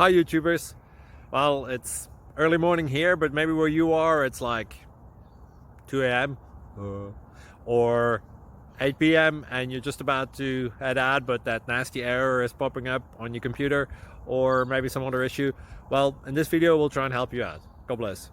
Hi YouTubers. Well, it's early morning here, but maybe where you are it's like 2 a.m. Or 8 p.m. and you're just about to head out, but that nasty error is popping up on your computer, or maybe some other issue. Well, in this video we'll try and help you out. God bless.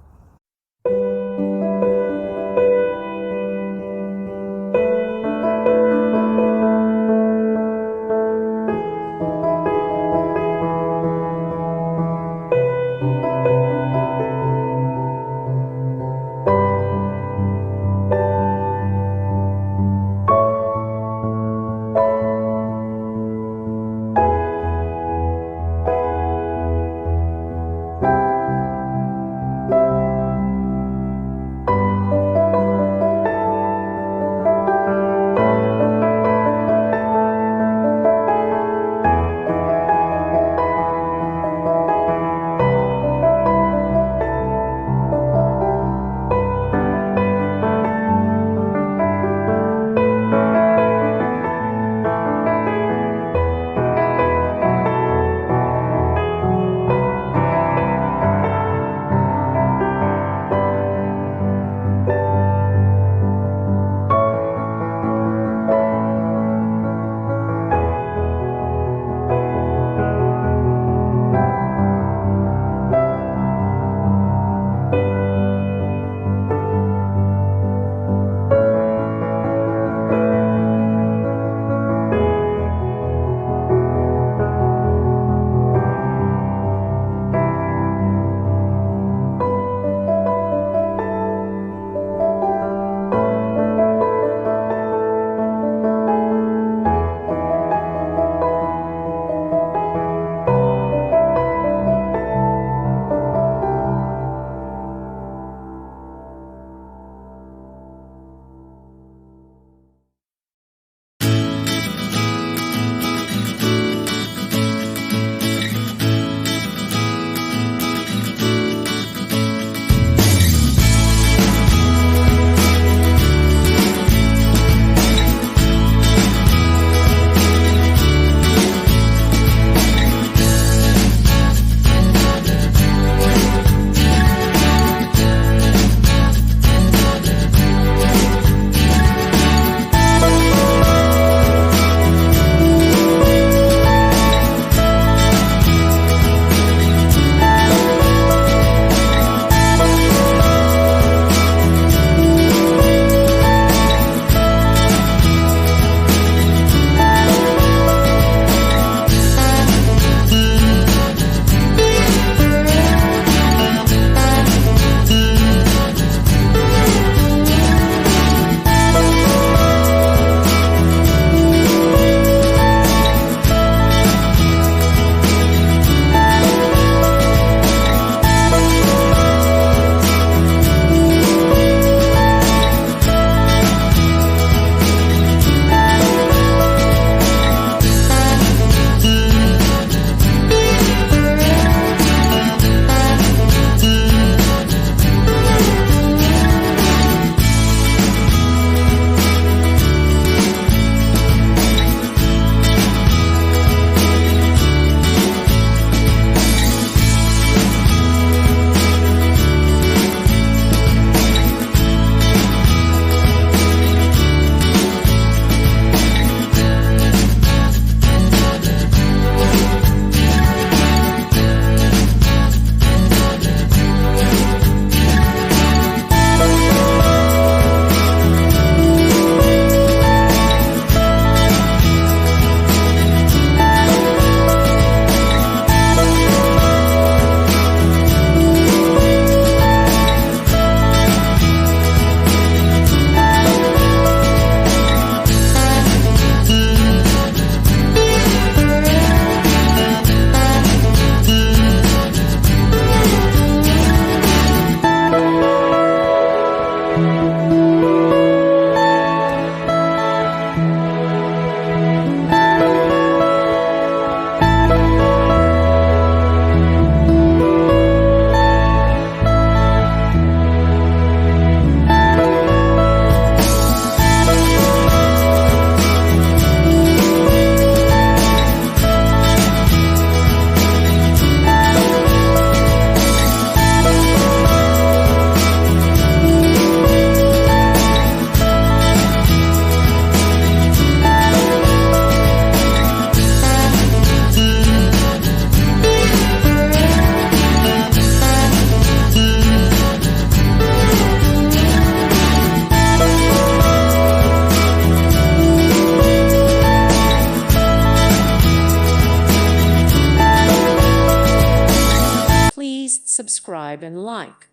subscribe, and like.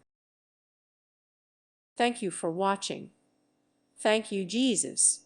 Thank you for watching. Thank you, Jesus.